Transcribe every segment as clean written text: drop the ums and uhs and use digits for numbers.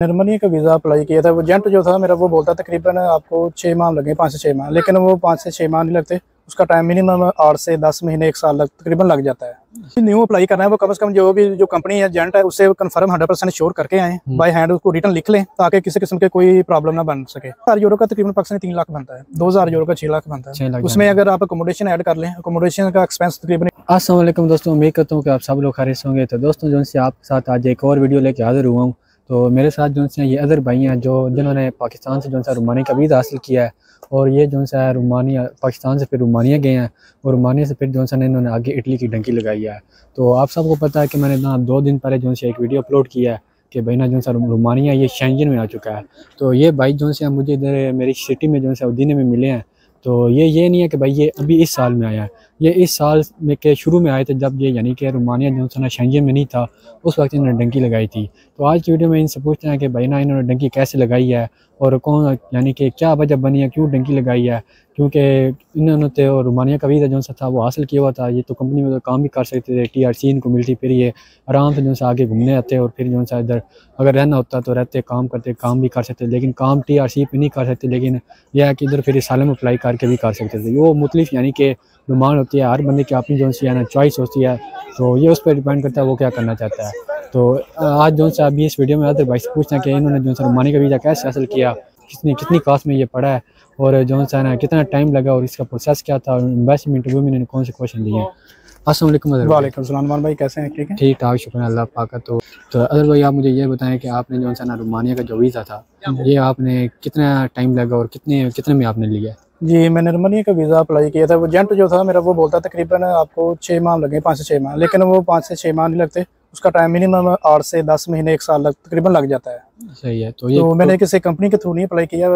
Germany का visa apply किया था। वो एजेंट जो था मेरा वो बोलता तकरीबन आपको 6 माह लगे, 5 से 6 माह, लेकिन वो 5 से 6 माह नहीं लगते। उसका टाइम मिनिमम 8 से 10 महीने 1 साल तकरीबन लग जाता है। न्यू अप्लाई करना है वो कम से कम जो कंपनी है एजेंट है उससे कंफर्म 100% श्योर करके आए, बाय हैंड उसको रिटर्न लिख लें ताकि किसी किस्म के कोई प्रॉब्लम ना बन सके। 1000 यूरो का तकरीबन पाकिस्तानी 3 लाख बनता है, 2000 यूरो का 6 लाख बनता है। उसमें अगर आप अकोमोडेशन ऐड कर लें, अकोमोडेशन का एक्सपेंस तकरीबन। अस्सलाम वालेकुम दोस्तों, उम्मीद करता हूँ कि आप सब लोग खैरियत होंगे। तो दोस्तों जो है आपके साथ आज एक और वीडियो लेके हाजिर हुआ हूँ। तो मेरे साथ जो है ये अदर भाई हैं जिन्होंने पाकिस्तान से जो है रोमानिया का वीज़ा हासिल किया है, और ये जो है रोमानिया पाकिस्तान से फिर रोमानिया गए हैं, और रोमानिया से फिर जो है इन्होंने आगे इटली की डंकी लगाई है। तो आप सबको पता है कि मैंने ना 2 दिन पहले जो है एक वीडियो अपलोड किया है कि भाई ना जो है रोमानिया ये शेंजन में आ चुका है। तो ये भाई जो है मुझे इधर मेरी सिटी में जो है उदीने में मिले हैं। तो ये नहीं है कि भाई ये अभी इस साल में आया है, ये इस साल में के शुरू में आए थे, जब ये यानी कि रोमानिया जो है ना शेंजन में नहीं था, उस वक्त इन्होंने डंकी लगाई थी। तो आज की वीडियो में इनसे पूछते हैं कि भाई ना इन्होंने डंकी कैसे लगाई है, और कौन यानी कि क्या वजह बनी है, क्यों डंकी लगाई है। क्योंकि इन्होंने तो रोमानिया का वीज़ा जो सा था वो हासिल किया हुआ था, ये तो कंपनी में तो काम भी कर सकते थे, TRC इनको मिलती, फिर ये आराम से जो है आगे घूमने आते, और फिर जो है इधर अगर रहना होता तो रहते, काम करते, काम भी कर सकते, लेकिन काम TRC पे नहीं कर सकते। लेकिन यह है कि इधर फिर सालम अप्लाई करके भी कर सकते थे। वो मुख्तलिफ यानी कि डिमांड होती है, हर बंदे की अपनी जो है ना चॉइस होती है, तो ये उस पर डिपेंड करता है वो क्या करना चाहता है। तो आज जो है अभी इस वीडियो में अदर भाई से पूछते हैं कि इन्होंने जो है रोमानिया का वीज़ा कैसे हासिल किया, कितनी कास्ट में ये पड़ा है, और जो है ना कितना टाइम लगा, और इसका प्रोसेस क्या था, और एम्बेसी में इंटरव्यू में इन्होंने कौन से क्वेश्चन दिए हैं। अस्सलाम वालेकुम। वालेकुम सलाम भाई, कैसे हैं? ठीक है, ठीक ठाक, शुक्र अल्लाह पाक का। तो अदर भाई आप मुझे ये बताएं कि आपने जो है ना रोमानिया का जो वीज़ा था ये आपने कितना टाइम लगा, और कितने में आपने लिया? जी मैंने जर्मनी का वीज़ा अप्लाई किया था। वो एजेंट जो था मेरा वो बोलता तकरीबन आपको 6 माह लगे, 5 से 6 माह, लेकिन वो 5 से 6 माह नहीं लगते। उसका टाइम मिनिमम 8 से 10 महीने 1 साल तकरीबन लग जाता है। सही है। तो मैंने किसी कंपनी के थ्रू नहीं अप्लाई किया,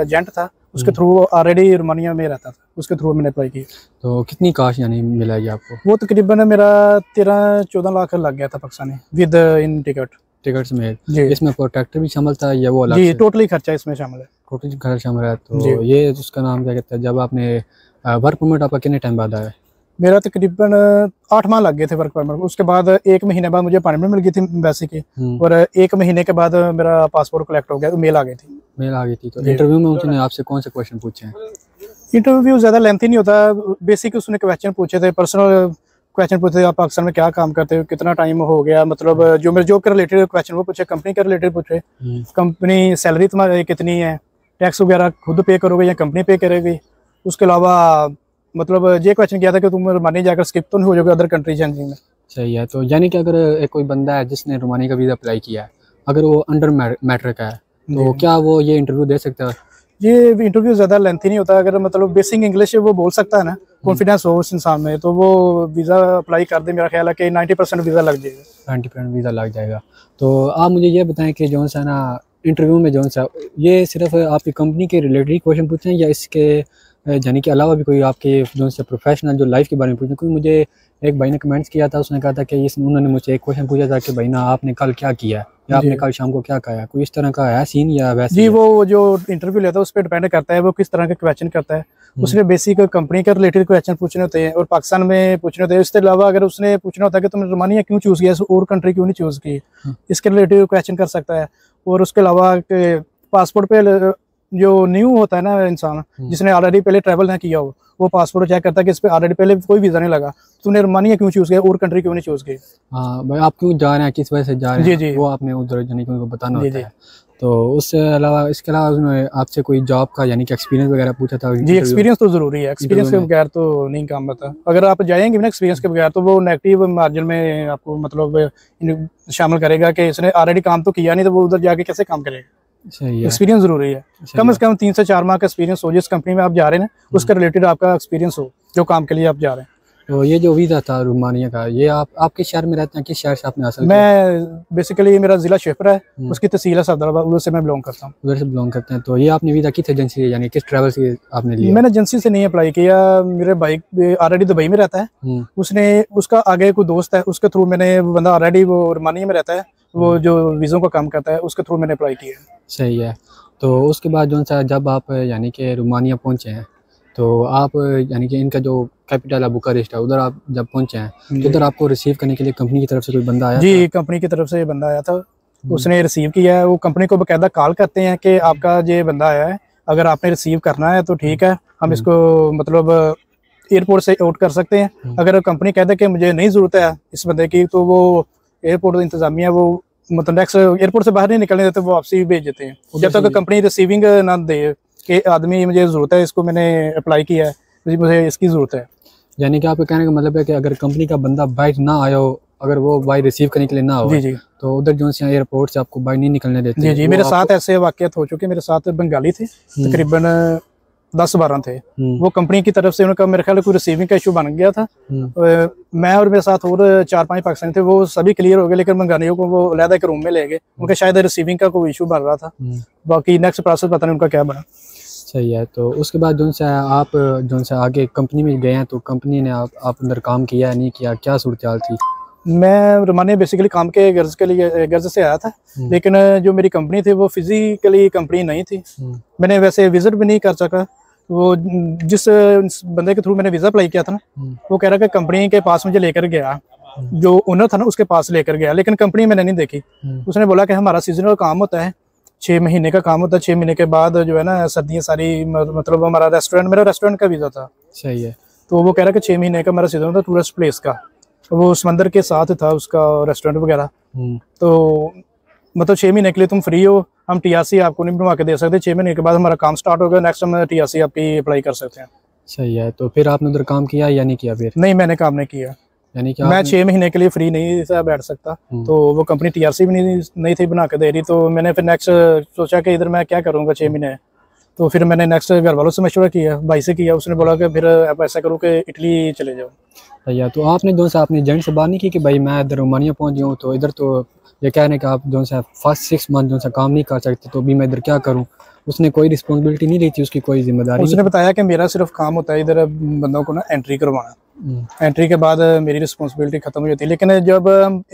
एजेंट था उसके थ्रू, ऑलरेडी रोमानिया में रहता था, उसके थ्रू मैंने अप्लाई किया। तो कितनी काश यानी मिला है आपको? वो तकरीबन मेरा 13-14 लाख लग गया था पाकिस्तानी विद इन टिकट्स में। जी, इसमें प्रोटेक्टर भी शामिल था या वो अलग? जी टोटली खर्चा इसमें शामिल है। टोटल खर्चा शामिल है। तो ये उसका नाम क्या कहते हैं, जब आपने वर्क परमिट आपका कितने टाइम बाद आया? मेरा तकरीबन 8 माह लग गए थे वर्क परमिट। उसके बाद 1 महीने बाद मुझे अपॉइंटमेंट मिल गई थी एम्बेसी की, और 1 महीने के बाद मेरा पासपोर्ट कलेक्ट हो गया, मेल आ गई थी। तो इंटरव्यू में उन्होंने आपसे कौन से क्वेश्चन पूछे हैं? इंटरव्यू ज़्यादा लेंथी नहीं होता, बेसिक उसने क्वेश्चन पूछे थे, पर्सनल क्वेश्चन पूछे थे, आप पाकिस्तान में क्या काम करते हो, कितना टाइम हो गया, मतलब जो मेरे जॉब के रिलेटेड क्वेश्चन वो पूछे, कंपनी के रिलेटेड पूछे, कंपनी सैलरी तुम्हारी कितनी है, टैक्स वगैरह खुद पे करोगे या कंपनी पे करेगी। उसके अलावा मतलब ये क्वेश्चन किया था कि तुम रोमानिया जाकर स्किप तो नहीं हो जाओगे अदर कंट्री चेंजिंग में। सही है। तो यानी कि अगर एक कोई बंदा है जिसने रोमानिया का वीज़ा अप्लाई किया है, अगर वो अंडर मैट्रिक है, तो क्या वो ये इंटरव्यू दे सकता है? ये इंटरव्यू ज़्यादा लेंथी नहीं होता, अगर मतलब बेसिक इंग्लिश वो बोल सकता है ना, कॉन्फिडेंस हो उस इंसान में, तो वो वीज़ा अप्लाई कर दे। मेरा ख्याल है कि 90% वीज़ा लग जाएगा। 90% वीज़ा लग जाएगा। तो आप मुझे ये बताएं कि जो है ना इंटरव्यू में जो है ये सिर्फ आपकी कंपनी के रिलेटेड क्वेश्चन पूछते हैं, या इसके यानी कि अलावा भी कोई आपके जो है प्रोफेशनल जो लाइफ के बारे में पूछते हैं? क्योंकि मुझे एक भाई ने कमेंट्स किया था, उसने कहा था कि उन्होंने मुझे एक क्वेश्चन पूछा था कि भाई ना आपने कल क्या किया है, या आपने कल शाम को क्या खाया, कोई इस तरह का है सीन या वैसे? जी, वो जो इंटरव्यू लेता है उस पर डिपेंड करता है वो किस तरह के क्वेश्चन करता है। उसने बेसिक कंपनी के रिलेटेड क्वेश्चन पूछने होते हैं और पाकिस्तान में पूछने होते हैं। इसके अलावा अगर उसने पूछना होता है कि तुमने रोमानिया क्यों चूज़ किया, और कंट्री क्यों नहीं चूज़ की, इसके रिलेटेड क्वेश्चन कर सकता है। और उसके अलावा पासपोर्ट पे जो न्यू होता है ना इंसान, जिसने ऑलरेडी पहले ट्रैवल ना किया हो, वो पासपोर्ट चेक करता है कि इस पे ऑलरेडी पहले कोई वीज़ा नहीं लगा, तुमने रोमानिया क्यों चूज़ किया और कंट्री क्यों नहीं चूज़ की। हाँ भाई, आप क्यों जा रहे हैं, किस वजह से जा रहे हैं, जी, वो आपने उधर यानी कि उनको बताना होता है। तो उससे अलावा इसके अलावा उसने आपसे कोई जॉब का यानी कि एक्सपीरियंस वगैरह पूछा था? जी, एक्सपीरियंस तो ज़रूरी है, एक्सपीरियंस के बगैर तो नहीं काम होता। अगर आप जाएंगे ना एक्सपीरियंस के बगैर, तो वो नेगेटिव मार्जिन में आपको मतलब शामिल करेगा कि इसने ऑलरेडी काम तो किया नहीं, तो वो उधर जाके कैसे काम करेगा। सही है। एक्सपीरियंस जरूरी है, कम से कम 3 से 4 माह का एक्सपीरियंस हो, जिस कंपनी में आप जा रहे हैं ना उसके रिलेटेड आपका एक्सपीरियंस हो, जो काम के लिए आप जा रहे हैं। तो ये जो वीज़ा था रोमानिया का, ये आपके शहर में रहते हैं, किस शहर से आपने हासिल किया? मैं बेसिकली मेरा जिला शेखपुरा है, उसकी तहसील है सफदराबाद, उधर से मैं बिलोंग करता हूँ। उधर से बिलोंग करते हैं। तो ये आपने वीज़ा किस एजेंसी से यानी किस ट्रैवल से आपने लिया? मैंने एजेंसी से नहीं अप्लाई किया, मेरे भाई ऑलरेडी दुबई में रहता है, उसका आगे कोई दोस्त है, उसके थ्रू मैंने, वो बंदा ऑलरेडी वो रोमानिया में रहता है, वो जो वीज़ों का काम करता है, उसके थ्रू मैंने अप्लाई किया। सही है। तो उसके बाद जो सा जब आप यानी कि रोमानिया पहुंचे हैं, तो आप यानी कि इनका जो कैपिटल है बुखारेस्ट है, उधर आप जब पहुंचे हैं तो उधर आपको रिसीव करने के लिए कंपनी की तरफ से कोई बंदा आया? जी, कंपनी की तरफ से बंदा आया था, उसने रिसीव किया है, वो कंपनी को बकायदा कॉल करते हैं कि आपका ये बंदा आया है, अगर आपने रिसीव करना है तो ठीक है, हम इसको मतलब एयरपोर्ट से आउट कर सकते हैं। अगर कंपनी कहते कि मुझे नहीं ज़रूरत है इस बंदे की, तो वो एयरपोर्ट इंतजामिया वो मतलब नेक्स्ट एयरपोर्ट से बाहर नहीं निकलने देते, वो वापसी भेज देते हैं जब तक कंपनी रिसीविंग ना दे कि आदमी मुझे ज़रूरत है, इसको मैंने अप्लाई किया है, मुझे इसकी ज़रूरत है। यानी कि आपके कहने का मतलब है कि अगर कंपनी का बंदा बाइक ना आया हो, अगर वो बाइक रिसीव करने के लिए ना हो, जी जी, तो उधर जो है एयरपोर्ट से आपको बाइक नहीं निकलने देते। जी जी, मेरे साथ ऐसे वाक़यात हो चुके। मेरे साथ बंगाली थे, तकरीबन 10-12 थे। वो कंपनी की तरफ से उनका मेरे ख्याल कोई रिसीविंग का इशू बन गया था। मैं और मेरे साथ और 4-5 पाकिस्तानी थे, वो सभी क्लियर हो गए, लेकिन बंगालियों को वो अलग एक रूम में ले गए, उनके शायद रिसीविंग का कोई इशू बन रहा था। बाकी नेक्स्ट प्रोसेस पता नहीं उनका क्या बना। सही है। तो उसके बाद जो से आप जो से आगे कंपनी में गए हैं, तो कंपनी ने आप अंदर काम किया है नहीं किया, क्या सूरत हाल थी? मैं रोमानिया बेसिकली काम के गर्ज के लिए गर्ज से आया था, लेकिन जो मेरी कंपनी थी वो फिजिकली कंपनी नहीं थी। मैंने वैसे विजिट भी नहीं कर सका। वो जिस बंदे के थ्रू मैंने वीज़ा अप्लाई किया था ना, वो कह रहा कि कंपनी के पास मुझे लेकर गया, जो ओनर था ना उसके पास लेकर गया, लेकिन कंपनी मैंने नहीं देखी। उसने बोला कि हमारा सीजनल काम होता है, 6 महीने का काम होता है, 6 महीने के बाद जो है ना सर्दियाँ सारी, मतलब हमारा रेस्टोरेंट, मेरा रेस्टोरेंट का वीज़ा था। सही है। तो वो कह रहा कि 6 महीने का मेरा सीजन था टूरिस्ट प्लेस का, वो समंदर के साथ था उसका रेस्टोरेंट वगैरह। तो मतलब 6 महीने के लिए तुम फ्री हो, हम टीआरसी आपको नहीं बनवा के दे सकते, 6 महीने के बाद हमारा काम स्टार्ट होगा, नेक्स्ट हम टीआरसी आपकी अप्लाई कर सकते हैं। सही है। तो फिर आपने उधर काम किया या नहीं किया? फिर नहीं, मैंने काम नहीं किया। यानी कि मैं 6 महीने के लिए फ्री नहीं था बैठ सकता, तो वो कंपनी टीआरसी भी नहीं थी बना के दे रही। तो मैंने फिर नेक्स्ट सोचा कि इधर मैं क्या करूँगा 6 महीने। तो फिर मैंने नेक्स्ट घर वालों से मशवरा किया, भाई से किया, उसने बोला कि फिर आप ऐसा करो कि इटली चले जाओ। भैया, तो आपने जो सा अपने एजेंट से बात नहीं की कि भाई मैं इधर रोमानिया पहुंच गया हूँ, तो इधर तो ये कह रहे हैं कि आप जो सा फर्स्ट 6 मंथ जो सा काम नहीं कर सकते, तो अभी मैं इधर क्या करूँ? उसने कोई रिस्पॉन्सिबिलिटी नहीं ली थी, उसकी कोई जिम्मेदारी? उसने बताया कि मेरा सिर्फ काम होता है इधर बंदों को ना एंट्री करवाना, एंट्री के बाद मेरी रिस्पॉन्सिबिलिटी खत्म हो जाती है। लेकिन जब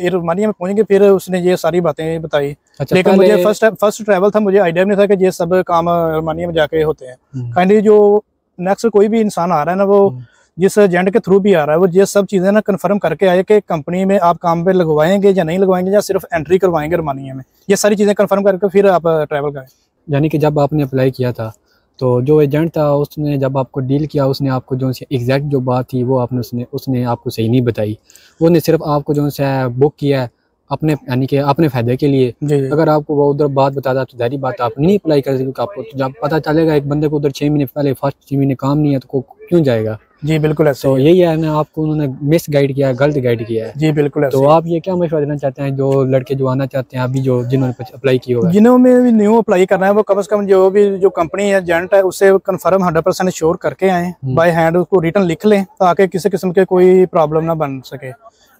रोमानिया में पहुंचेंगे फिर उसने ये सारी बातें बताई। अच्छा, लेकिन मुझे फर्स्ट ट्रैवल था, मुझे आइडिया नहीं था कि ये सब काम रोमानिया में जाके होते हैं। काइंडली जो नेक्स्ट कोई भी इंसान आ रहा है ना, वो जिस एजेंट के थ्रू भी आ रहा है, वो ये सब चीज़ें ना कंफर्म करके आए कि कंपनी में आप काम पे लगवाएंगे या नहीं लगवाएंगे, या सिर्फ एंट्री करवाएंगे रोमानिया में, ये सारी चीज़ें कंफर्म करके फिर आप ट्रैवल करें। यानी कि जब आपने अप्लाई किया था, तो जो एजेंट था उसने जब आपको डील किया, उसने आपको जो से एग्जैक्ट जो बात थी वो आपने उसने आपको सही नहीं बताई। वो ने सिर्फ आपको जो है बुक किया है अपने, यानी कि अपने फ़ायदे के लिए। अगर आपको वो उधर बात बताता तो जारी बात आप नहीं अप्लाई कर सकते। आपको तो जब पता चलेगा एक बंदे को उधर 6 महीने पहले फर्स्ट 6 महीने काम नहीं है, तो क्यों जाएगा? जी बिल्कुल ऐसा। तो यही है ना, आपको उन्होंने मिस गाइड किया है, गलत गाइड किया है। जी बिल्कुल ऐसा। तो आप ये क्या मशवरा देना चाहते हैं जो लड़के जो आना चाहते हैं अभी, जो जिन्होंने अप्लाई किया होगा? जिन्होंने भी न्यू अप्लाई करना है, वो कम से कम जो कंपनी है एजेंट है उससे कंफर्म 100% श्योर करके आए, बाय हैंड उसको रिटर्न लिख लें, ताकि किसी किस्म के कोई प्रॉब्लम ना बन सके।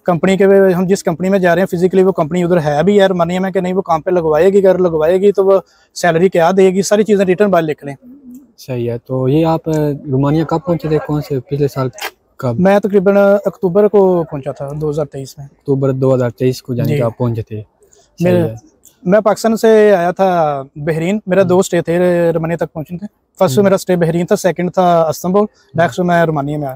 कंपनी के हम जिस कंपनी में जा रहे हैं फिजिकली वो कंपनी उधर है भी यार रोमानिया में कि नहीं, वो काम पे लगवाएगी, अगर लगवाएगी तो वो सैलरी क्या देगी, सारी चीज़ें रिटर्न बाय लिख लें। सही है। तो ये आप रोमानिया कब पहुंचे थे, कौन से पिछले साल कब? मैं तकरीबन अक्टूबर को पहुंचा था 2023 में। अक्टूबर 2023 को जाने के आप पहुंचे थे। मैं पाकिस्तान से आया था बहरीन, मेरा 2 स्टे थे रोमानिया तक पहुंचने थे। फर्स्ट मेरा स्टे बहरीन था, सेकंड था इस्तांबुल, नेक्स्ट मैं रोमानिया में आया।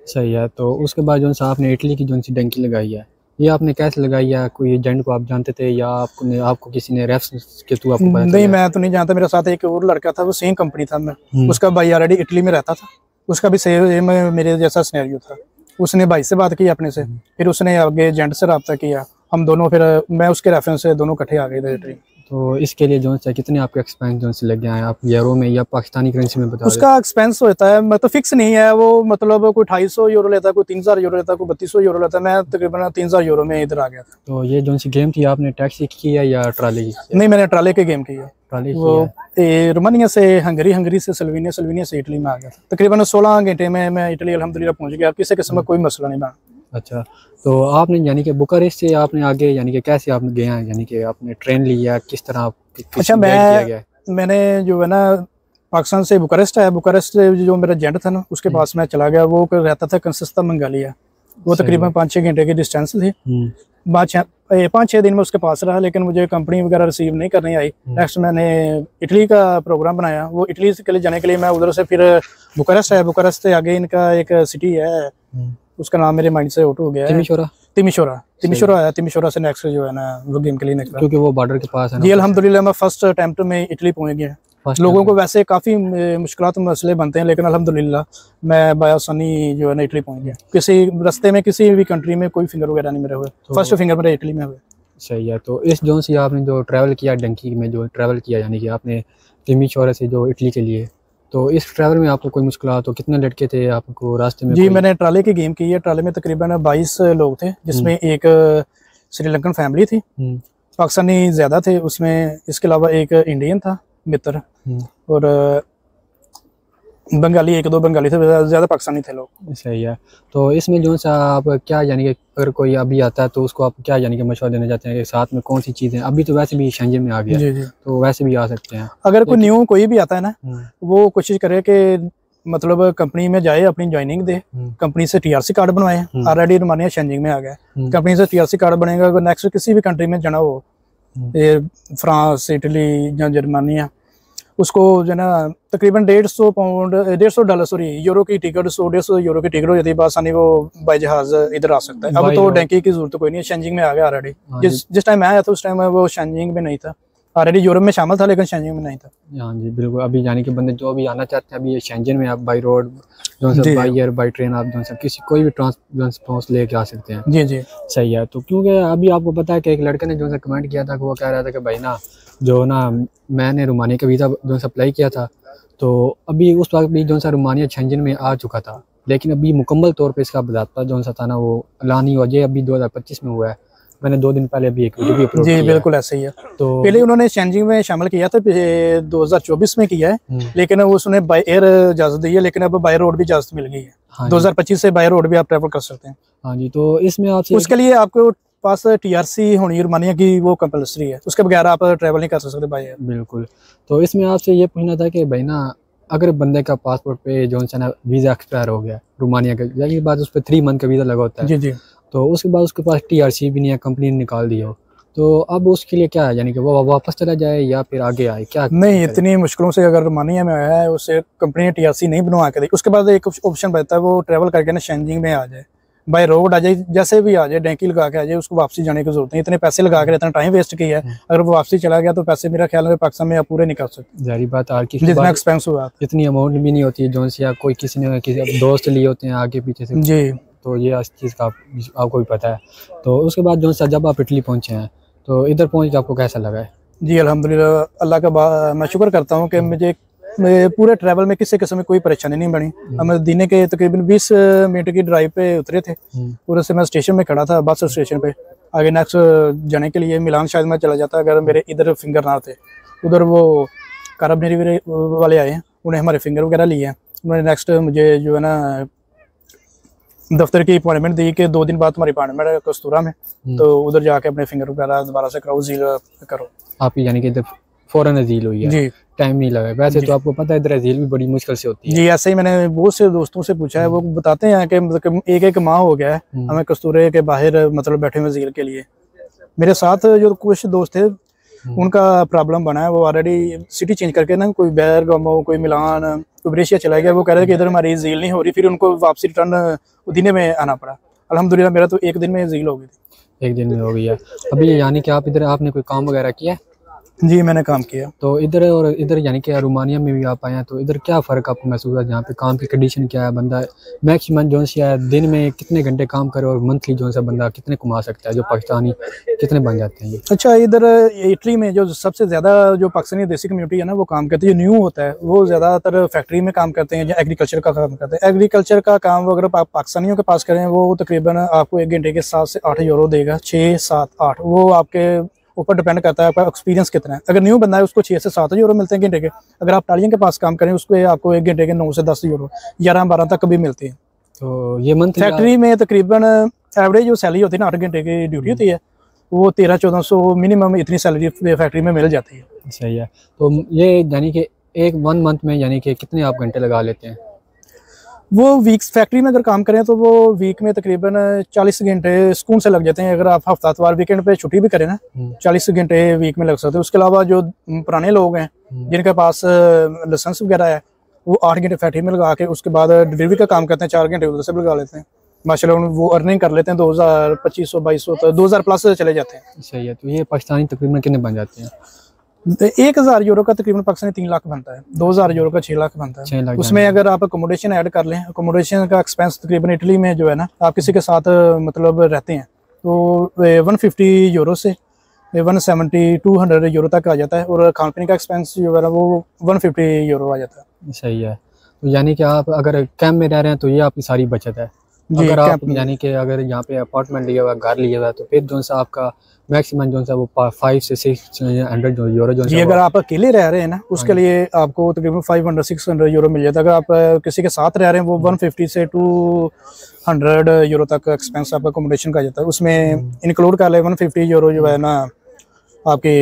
सही है। तो उसके बाद जो आपने इटली की जो सी डंकी लगाई है, ये आपने कैसे लगाई है? कोई एजेंट को आप जानते थे या आपको किसी ने रेफरेंस के थ्रू आपको पता चला? नहीं, मैं तो नहीं जानता। मेरे साथ एक और लड़का था, वो सेम कंपनी था, मैं उसका भाई ऑलरेडी इटली में रहता था, उसका भी सेम मेरे जैसा सिनेरियो था। उसने भाई से बात की अपने से, फिर उसने आगे एजेंट से रब्ता किया, हम दोनों फिर मैं उसके रेफरेंस से दोनों इकट्ठे आ गए थे इटली। तो इसके लिए जो है कितने आपके एक्सपेंस जो से लग गए हैं, आप यूरो में या पाकिस्तानी करेंसी में बता? उसका एक्सपेंस होता है, मतलब फिक्स नहीं है वो, मतलब कोई 250 यूरो लेता है, कोई 3000 यूरो लेता है, कोई 3200 यूरो लेता है। मैं तकरीबन 3000 यूरो में इधर आ गया था। तो ये जो सी गेम थी आपने टैक्सी की है या ट्राली की? नहीं, मैंने ट्राले के गेम की है। ट्राली वो रोमानिया से हंगरी, हंगरी से सल्वीनिया, सल्वीनिया से इटली में आ गया था। तकरीबन 16 घंटे में मैं इटली अल्हम्दुलिल्लाह पहुंच गया, किसी किस्म का कोई मसला नहीं बना। अच्छा, तो आपने यानी कि बुखारेस्ट से आपने आगे यानी कि कैसे आप गए हैं, यानी कि आपने ट्रेन लिया, किस तरह आप? अच्छा, मैंने जो है ना पाकिस्तान से बुखारेस्ट आया, बुखारेस्ट से जो मेरा एजेंट था ना उसके पास मैं चला गया। वो रहता था कंसिस्ता मंगालिया, वो तकरीबन 5-6 घंटे की डिस्टेंस थी। 5-6 दिन में उसके पास रहा, लेकिन मुझे कंपनी वगैरह रिसीव नहीं करनी आई। नेक्स्ट मैंने इटली का प्रोग्राम बनाया, वो इटली के लिए जाने के लिए मैं उधर से फिर बुखारेस्ट आया। बुखारेस्ट से आगे इनका एक सिटी है उसका नाम मेरे माइंड से आउट हो गया है। तिमिशोरा है। तिमिशोरा से नेक्स्ट जो है ना वो गेम के लिए नेक्स्ट, क्योंकि वो बॉर्डर के पास है ना। जी अल्हम्दुलिल्लाह मैं फर्स्ट अटेम्प्ट में इटली पहुंच गया। लोगों को वैसे काफ़ी मुश्किलात मसले बनते हैं, लेकिन अल्हम्दुलिल्लाह मैं बायासानी जो है ना इटली पहुंच गया। किसी रास्ते में किसी भी कंट्री में कोई फिंगर वगैरह नहीं मेरे हुए, फर्स्ट फिंगर मेरे इटली में हुए। सही है। तो इस जोन से आपने जो ट्रैवल किया, डंकी में जो ट्रैवल किया, यानी कि आपने तिमिशोरा से जो इटली के लिए, तो इस ट्रैवल में आपको कोई मुश्किलात हो? कितने लड़के थे आपको रास्ते में? जी मैंने ट्राले की गेम की है। ट्राले में तकरीबन 22 लोग थे, जिसमें एक श्रीलंकन फैमिली थी, पाकिस्तानी ज़्यादा थे उसमें, इसके अलावा एक इंडियन था मित्र, और बंगाली, एक दो बंगाली थे, ज़्यादा पाकिस्तानी थे लोग। सही है। तो इसमें जो सा आप क्या, यानी कि अगर कोई अभी आता है तो उसको आप क्या, यानी कि मशवरा देना चाहते हैं कि साथ में कौन सी चीज़ें, अभी तो वैसे भी शेंजन में आ गया जी जी, तो वैसे भी आ सकते हैं। अगर कोई न्यू कोई भी आता है ना, वो कोशिश करे कि मतलब कंपनी में जाए, अपनी ज्वाइनिंग दे, कंपनी से TRC कार्ड बनवाए। ऑलरेडी रोमानिया शेंजिंग में आ गया, कंपनी से TRC कार्ड बनेगा। अगर नेक्स्ट किसी भी कंट्री में जाना हो, फ्रांस, इटली या जर्मनिया, उसको जो है ना तकरीबन $150 सॉरी यूरो की टिकट, 100-150 यूरो की टिकट हो जाती है, आसानी वो बाई जहाज इधर आ सकता है। अब तो डंकी की जरूरत कोई नहीं है, शेंजिंग में आ गया ऑलरेडी। जिस टाइम मैं आया था उस टाइम वो शेंजिंग में नहीं था, ऑलरेडी यूरोप में शामिल था लेकिन शेंजिंग में नहीं था। हाँ जी बिल्कुल। अभी यानी कि बंदे जो भी आना चाहते हैं अभी ये शेंजन में, आप बाई रोड जो है, बाई एयर, बाई ट्रेन, आप जो है किसी कोई भी ट्रांसपोर्ट लेके आ सकते हैं। जी जी सही है। तो क्योंकि अभी आपको पता है कि एक लड़के ने जो है कमेंट किया था कि वो कह रहा था कि भाई ना जो ना मैंने रोमानिया का वीज़ा जो है अप्लाई किया था, तो अभी उस वक्त भी जो है रोमानिया शेंजन में आ चुका था, लेकिन अभी मुकम्मल तौर पे इसका बज़ाब्ता जो सा था ना वो ऐलान ही हुआ, ये अभी 2025 में हुआ है। मैंने 2 दिन पहले अभी एक वीडियो भी अपलोड किया। बिल्कुल ऐसे ही है। तो पहले उन्होंने शेंजिंग में शामिल किया था, 2024 में किया है, लेकिन उसने बाय एयर इजाजत दी है, लेकिन अब बाय रोड भी इजाजत मिल गई है। 2025 से बाय रोड भी आप ट्रैवल कर सकते हैं। हाँ जी। तो इसमें आपसे उसके लिए आपको पास TRC होनी रोमानिया की, वो कंपल्सरी है, उसके बगैर आप ट्रैवल नहीं कर सकते बाय एयर। बिल्कुल। तो इसमें आपसे ये पूछना था कि भाई ना अगर बंदे का पासपोर्ट पे जो है ना वीज़ा एक्सपायर हो गया रोमानिया का, ये बात उस पर 3 मंथ का वीज़ा लगा होता है। जी जी। तो उसके बाद उसके पास TRC भी नहीं है, कंपनी ने निकाल दी हो, तो अब उसके लिए क्या है, यानी कि वो वापस चला जाए या फिर आगे आए? क्या नहीं, इतनी मुश्किलों से अगर रोमानिया में आया है, उसे कंपनी ने TRC नहीं बनवा के दी, उसके बाद एक ऑप्शन बचता है, वो ट्रैवल करके ना शेंजिंग में आ जाए, बाय रोड आ जाए, जैसे भी आ जाए, डंकी लगा के आ जाए, उसको वापसी जाने की जरूरत नहीं। इतने पैसे लगा के इतना टाइम वेस्ट किया है, अगर वो वापसी चला गया तो पैसे मेरा ख्याल है पाकिस्तान में आप पूरे नहीं कर सकते। जारी बात है, जितना एक्सपेंस हुआ इतनी अमाउंट भी नहीं होती है जो या कोई किसी ने किसी दोस्त लिए होते हैं आगे पीछे से जी, तो ये इस चीज़ का आपको भी पता है। तो उसके बाद जो जब आप इटली पहुँचे हैं तो इधर पहुँच के आपको कैसा लगा है? जी अल्हम्दुलिल्लाह, अल्लाह का मैं शुक्र करता हूँ कि मुझे पूरे ट्रैवल में किसी किस्म में कोई परेशानी नहीं बनी। हम मदीने के तकरीबन 20 मिनट की ड्राइव पे उतरे थे, पूरे से मैं स्टेशन में खड़ा था, बस स्टेशन पे। आगे नेक्स्ट जाने के लिए मिलान शायद मैं चला जाता अगर मेरे इधर फिंगर ना थे। उधर वो कारबनेरी वाले आए हैं, उन्हें हमारे फिंगर वगैरह लिए हैं। उन्होंने नेक्स्ट मुझे जो है ना दफ्तर की अपॉइंटमेंट दी कि 2 दिन बाद तुम्हारी अपॉइंटमेंट है कस्तूरा में, तो उधर जाके अपने फिंगर वगैरह दोबारा से कराओ, झील करो। आप यानी कि फौरन अजील हुई है? जी, टाइम नहीं लगा। वैसे तो आपको पता है इधर अजील भी बड़ी मुश्किल से होती है। जी, ऐसे ही मैंने बहुत से दोस्तों से पूछा है, वो बताते हैं कि मतलब एक माह हो गया है हमें कस्तूरे के बाहर मतलब बैठे हुए अजील के लिए। मेरे साथ जो कुछ दोस्त थे उनका प्रॉब्लम बना है, वो ऑलरेडी सिटी चेंज करके ना कोई बेरगामो, कोई मिलान, कोई ब्रेशिया चला गया। वो कह रहे थे कि इधर हमारी झील नहीं हो रही, फिर उनको वापसी रिटर्न दिन में आना पड़ा। अल्हम्दुलिल्लाह मेरा तो 1 दिन में झील हो गई थी। 1 दिन में हो गई है। अभी यानी कि आप इधर आपने कोई काम वगैरह किया है? जी मैंने काम किया। तो इधर और इधर यानी कि रोमानिया में भी आप आए हैं, तो इधर क्या फ़र्क आपको महसूस है? यहाँ पे काम की कंडीशन क्या है? बंदा मैक्सिमम जो है दिन में कितने घंटे काम करे और मंथली जो है बंदा कितने कमा सकता है, जो पाकिस्तानी कितने बन जाते हैं ये? अच्छा, इधर इटली में जो सबसे ज़्यादा जो पाकिस्तानी देसी कम्युनिटी है ना, वो काम करती है, जो न्यू होता है वो ज़्यादातर फैक्ट्री में काम करते हैं या एग्रीकल्चर का काम करते हैं। एग्रीकल्चर का काम अगर आप पाकिस्तानियों के पास करें, वो तकरीबन आपको 1 घंटे के 7 से 8 यूरो देगा, 6, 7, 8, वो आपके ऊपर डिपेंड करता है आपका एक्सपीरियंस कितना है। अगर न्यू बंदा है उसको 6 से 7 यूरो मिलते हैं घंटे के। अगर आप टालियन के पास काम करें उसको आपको 1 घंटे के 9 से 10 यूरो, 11-12 तक भी मिलती है। तो ये मंथ फैक्ट्री में तकरीबन एवरेज जो सैलरी होती है ना, 8 घंटे की ड्यूटी होती है, वो 1300-1400 मिनिमम इतनी सैलरी फैक्ट्री में मिल जाती है। सही है। तो ये यानी कि 1 मंथ में यानी कि कितने आप घंटे लगा लेते हैं? वो वीक्स फैक्ट्री में अगर काम करें तो वो वीक में तकरीबन 40 घंटे सुकून से लग जाते हैं। अगर आप हफ्तावार वीकेंड पे छुट्टी भी करें ना, 40 घंटे वीक में लग सकते हैं। उसके अलावा जो पुराने लोग हैं जिनके पास लाइसेंस वगैरह है, वो 8 घंटे फैक्ट्री में लगा के उसके बाद डिलीवरी का काम करते हैं, 4 घंटे उधर से लगा लेते हैं। माशाल्लाह वो अर्निंग कर लेते हैं 2000 2500 2200 तो 2000 प्लस चले जाते हैं। सही है। तो ये पाकिस्तानी तकरीबन कितने बन जाते हैं? 1000 यूरो का तकरीबन पाकिस्तानी 3 लाख बनता है, 2000 यूरो का 6 लाख बनता 6 है। लाख उसमें अगर आप अकोमोडेशन ऐड कर लें, अकोमोडेशन का एक्सपेंस तकरीबन इटली में जो है ना, आप किसी के साथ मतलब रहते हैं तो 150 यूरो से 170 200 यूरो तक आ जाता है, और खाने पीने का एक्सपेंस जो है ना वो 150 यूरो आ जाता है। सही है। तो यानी कि आप अगर कैंप में रह रहे हैं तो ये आपकी सारी बचत है। अगर आप यानी कि अगर यहाँ पे अपार्टमेंट लिया हुआ, घर लिया हुआ है, तो फिर जो सा आपका मैक्सिमम जो सा वो 5 से 600 यूरो जो जी, अगर आप अकेले रह रहे हैं ना उसके लिए आपको तकरीबन 500 600 यूरो मिल जाता है। अगर आप किसी के साथ रह रहे हैं वो 150 से 200 यूरो तक एक्सपेंस आपका अकोमोडेशन का जाता है। उसमें इंक्लूड कर ले 150 यूरो जो है ना आपके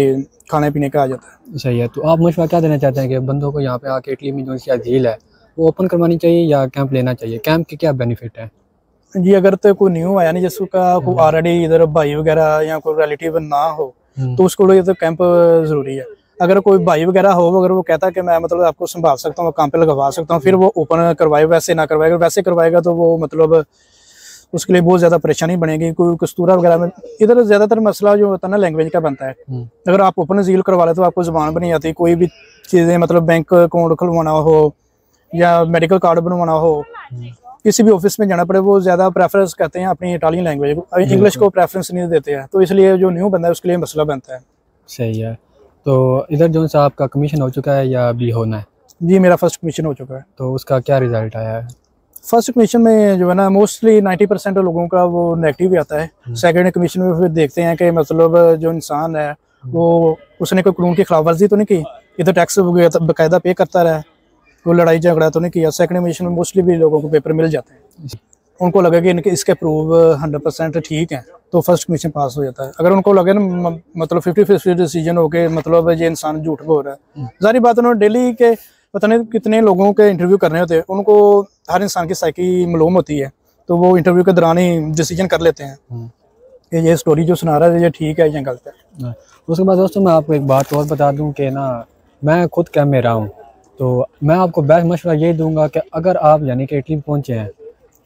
खाने पीने का आ जाता है। सही है। तो आप मशवरा क्या देना चाहते हैं कि बंदों को यहाँ पे आके इटली में जो सी झील है वो ओपन करवानी चाहिए या कैंप लेना चाहिए? कैंप के क्या बेनिफिट है? जी, अगर तो कोई न्यू आया नहीं जिसका कोई ऑलरेडी इधर भाई वगैरह या कोई रिलेटिव ना हो तो उसको लिए तो कैंप जरूरी है। अगर कोई भाई वगैरह हो, अगर वो कहता है कि मैं मतलब आपको संभाल सकता हूँ, काम पे लगवा सकता हूँ, फिर वो ओपन करवाए, वैसे ना करवाएगा। वैसे करवाएगा तो वो मतलब उसके लिए बहुत ज्यादा परेशानी बनेगी। कोई कस्तूरा वगैरह में इधर ज्यादातर मसला जो होता है ना लैंग्वेज का बनता है। अगर आप ओपन झील करवा ले तो आपको जुबान भी नहीं आती, कोई भी चीजें मतलब बैंक अकाउंट खुलवाना हो या मेडिकल कार्ड बनवाना हो, किसी भी ऑफिस में जाना पड़े, वो ज्यादा प्रेफरेंस करते हैं अपनी इटालियन लैंग्वेज को, इंग्लिश को प्रेफरेंस नहीं देते हैं। तो इसलिए जो न्यू बंदा है उसके लिए मसला बनता है। सही है। तो इधर जो सा आपका कमीशन हो चुका है या अभी होना है? जी, मेरा फर्स्ट कमीशन हो चुका है। तो उसका क्या रिजल्ट आया है? फर्स्ट कमीशन में जो है ना मोस्टली 90% लोगों का वो नेगेटिव ही आता है। सेकंड कमीशन में फिर देखते हैं कि मतलब जो इंसान है वो उसने कोई कानून की खिलाफ वर्जी तो नहीं की, इधर टैक्स बाकायदा पे करता रहा, वो लड़ाई झगड़ा तो नहीं किया। सेकंड कमीशन में मोस्टली भी लोगों को पेपर मिल जाते हैं, उनको लगे कि इसके प्रूव 100% ठीक है तो फर्स्ट कमीशन पास हो जाता है। अगर उनको लगे ना मतलब 50-50 डिसीजन हो के मतलब ये इंसान झूठ बोल रहा है, सारी बात उन्होंने डेली के पता नहीं कितने लोगों के इंटरव्यू करने होते हैं, उनको हर इंसान की साइकी मालूम होती है, तो वो इंटरव्यू के दौरान ही डिसीजन कर लेते हैं कि ये स्टोरी जो सुना रहा है ये ठीक है या गलत है। उसके बाद दोस्तों मैं आपको एक बात और बता दूं कि ना मैं खुद कैंप में रहा हूँ, तो मैं आपको बेस्ट मशवरा यही दूंगा कि अगर आप यानी कि इटली पहुँचे हैं,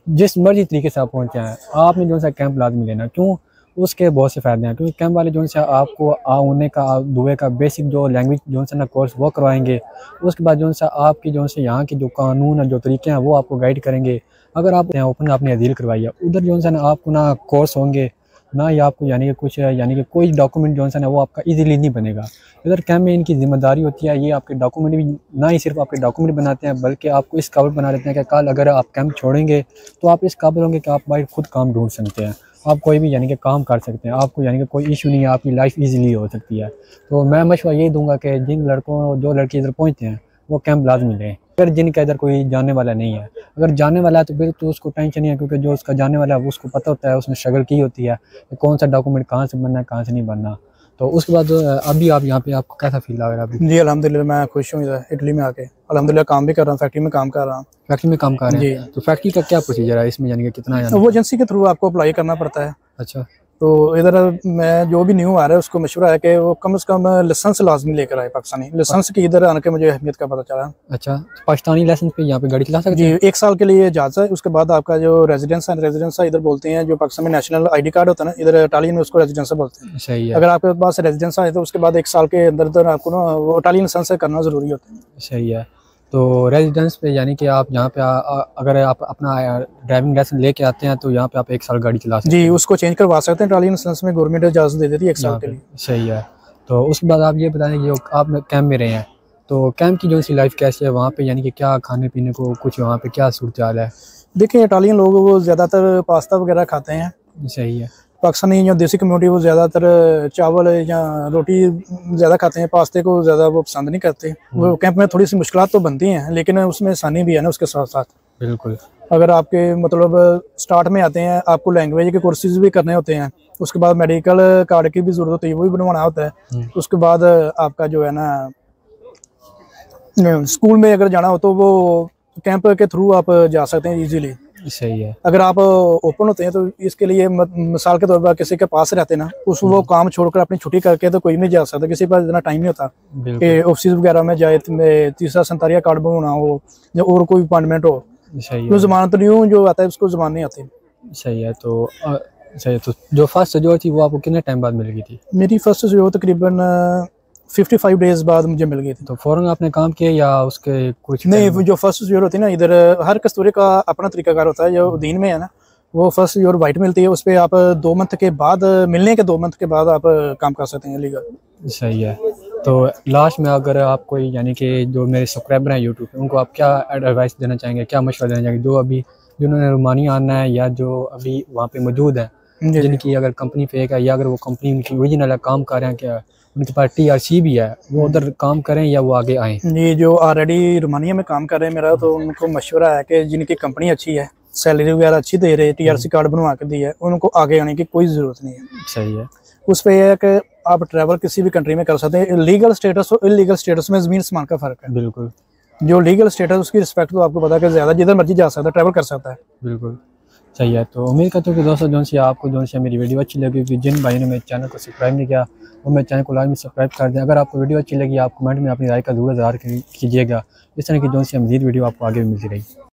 जिस मर्जी तरीके से आप पहुँचे हैं, आपने जो सा कैंप लाजमी लेना। क्यों? उसके बहुत से फ़ायदे हैं, क्योंकि कैंप वाले जो है आपको आने का दुए का बेसिक जो लैंग्वेज जो है ना कोर्स वो करवाएंगे। उसके बाद जो है आपकी जो है यहाँ के जो कानून और जो तरीके हैं वो आपको गाइड करेंगे। अगर आप यहाँ ओपन आपने अदील करवाई है, उधर जो है ना आपको ना कोर्स होंगे ना ही आपको यानी कि कुछ यानी कि कोई डॉक्यूमेंट जो है ना वो आपका इजीली नहीं बनेगा। इधर कैंप में इनकी जिम्मेदारी होती है, ये आपके डॉक्यूमेंट भी ना ही सिर्फ आपके डॉक्यूमेंट बनाते हैं बल्कि आपको इस काबिल बना देते हैं कि कल अगर आप कैंप छोड़ेंगे तो आप इस काबिल होंगे कि आप भाई खुद काम ढूंढ सकते हैं, आप कोई भी यानी कि काम कर सकते हैं, आपको यानी कि कोई इशू नहीं है, आपकी लाइफ इजीली हो सकती है। तो मैं मशवरा यही दूंगा कि जिन लड़कों जो लड़के इधर पहुँचते हैं वो कैंप लाजमी लें। अगर जिनका इधर कोई जानने वाला नहीं है, अगर जानने वाला है तो फिर तो उसको टेंशन नहीं है, क्योंकि जो उसका जानने वाला है वो उसको पता होता है, उसने स्ट्रगल की होती है कि कौन सा डॉक्यूमेंट कहाँ से बनना है कहाँ से नहीं बनना। तो उसके बाद अभी आप यहाँ पे आपको कैसा फील लग रहा है अभी? जी अल्हम्दुलिल्लाह मैं खुश हूँ इधर इटली में आके, अल्हम्दुलिल्लाह काम भी कर रहा हूँ, फैक्ट्री में काम कर रहा हूँ। फैक्ट्री में काम कर रहे हैं? तो फैक्ट्री का क्या प्रोसीजर है इसमें, यानी कि कितना वो एजेंसी के थ्रू आपको अप्लाई करना पड़ता है। अच्छा। तो इधर मैं जो भी न्यू आ रहा है उसको मशवरा है कि वो कम से कम लाइसेंस लाजमी लेकर आए, पाकिस्तानी लाइसेंस की इधर आने के मुझे अहमियत का पता चला। अच्छा, तो पाकिस्तानी लाइसेंस पे यहाँ पे गाड़ी चला सकते जी, हैं? 1 साल के लिए इजाज़त है। उसके बाद आपका जो रेजिडेंस है इधर बोलते हैं, जो पाकिस्तान में नेशनल ID कार्ड होता है ना, इधर इटालियन में उसको रेजिडेंस बोलते हैं। सही है। अगर आपके पास रेजिडेंस है तो उसके बाद 1 साल के अंदर आपको ना वो इटालियन लाइसेंस करना जरूरी होता है। सही है। तो रेजिडेंस पे यानी कि आप यहाँ पे अगर आप अपना ड्राइविंग लाइसेंस लेके आते हैं तो यहाँ पे आप 1 साल गाड़ी चला सकते हैं। जी, उसको चेंज करवा सकते हैं, इटालियन लाइसेंस में गवर्नमेंट इजाज़त दे देती है 1 साल के लिए। सही है। तो उसके बाद आप ये बताएं कि आप कैंप में रहे हैं, तो कैंप की जो सी लाइफ कैसी है वहाँ पे, यानी कि क्या खाने पीने को कुछ वहाँ पे क्या सूरत हाल है? देखिए, इटालियन लोग वो ज़्यादातर पास्ता वगैरह खाते हैं। सही है। पाकिस्तानी जो देसी कम्युनिटी वो ज़्यादातर चावल या रोटी ज़्यादा खाते हैं, पास्ते को ज़्यादा वो पसंद नहीं करते। वो कैंप में थोड़ी सी मुश्किलात तो बनती हैं, लेकिन उसमें आसानी भी है ना उसके साथ साथ। बिल्कुल। अगर आपके मतलब स्टार्ट में आते हैं, आपको लैंग्वेज के कोर्सेज भी करने होते हैं, उसके बाद मेडिकल कार्ड की भी ज़रूरत होती है, वो भी बनवाना होता है। उसके बाद आपका जो है ना स्कूल में अगर जाना हो तो वो कैंप के थ्रू आप जा सकते हैं इजीली। सही है। अगर आप ओपन होते हैं तो इसके लिए मिसाल के तौर पर किसी के पास रहते हैं ना, उस वो काम छोड़कर अपनी छुट्टी करके तो कोई नहीं जा सकता, किसी के पास इतना टाइम नहीं होता कि ऑफिस वगैरह में जाए, तीसरा संतारिया कार्ड बनवाना हो या और कोई अपॉइंटमेंट हो। सही है। तो जमानत न्यू जो आता है उसको जबान नहीं आती। सही है। तो सही है। तो जो फर्स्ट जो थी वो आपको कितने टाइम बाद मिल गई थी? मेरी फर्स्ट जो तकरीबन 55 डेज बाद मुझे मिल गई थी। तो फ़ौरन आपने काम किया या उसके कुछ नहीं, टाइम? जो फर्स्ट योर होती है ना, इधर हर कस्तूरी का अपना तरीकाकार होता है। जो दीन में है ना, वो फर्स्ट योर वाइट मिलती है, उस पर आप 2 मंथ के बाद, मिलने के 2 मंथ के बाद आप काम कर सकते हैं लीगल। सही है। तो लास्ट में अगर आप कोई यानी कि जो मेरे सब्सक्राइबर हैं यूट्यूब पे, उनको आप क्या एडवाइस देना चाहेंगे, क्या मशवरा देना चाहेंगे, जो अभी जिन्होंने रोमानिया आना है या जो अभी वहाँ पे मौजूद है, जी। जिनकी अगर कंपनी फेक है या अगर वो कंपनी उनकी ओरिजिनल है, काम कर रहे हैं, क्या उनके पास TRC भी है, वो उधर काम करें या वो आगे आएँ? ये जो ऑलरेडी रोमानिया में काम कर रहे हैं मेरा, तो उनको मशवरा है कि जिनकी कंपनी अच्छी है, सैलरी वगैरह अच्छी दे रहे, TRC कार्ड बनवा के दी है, उनको आगे आने की कोई ज़रूरत नहीं है। सही है। उस पर यह है कि आप ट्रैवल किसी भी कंट्री में कर सकते हैं। लीगल स्टेटस और इलीगल स्टेटस में ज़मीन आसमान का फ़र्क है। बिल्कुल जो लीगल स्टेटस, उसकी रिस्पेक्ट तो आपको पता है कि ज़्यादा जिधर मर्जी जा सकता है, ट्रैवल कर सकता है। बिल्कुल सही है। तो उम्मीद करता हूँ कि दोस्तों जो सी आपको जो सी मेरी वीडियो अच्छी लगी, कि जिन भाइयों ने मेरे चैनल को सब्सक्राइब नहीं किया वो मेरे चैनल को लाजमी सब्सक्राइब कर दें। अगर आपको वीडियो अच्छी लगी, आप कमेंट में अपनी राय का ज़रूर इज़हार कीजिएगा। इस तरह की जो सी मज़ीद वीडियो आपको आगे भी मिलती रहेगी।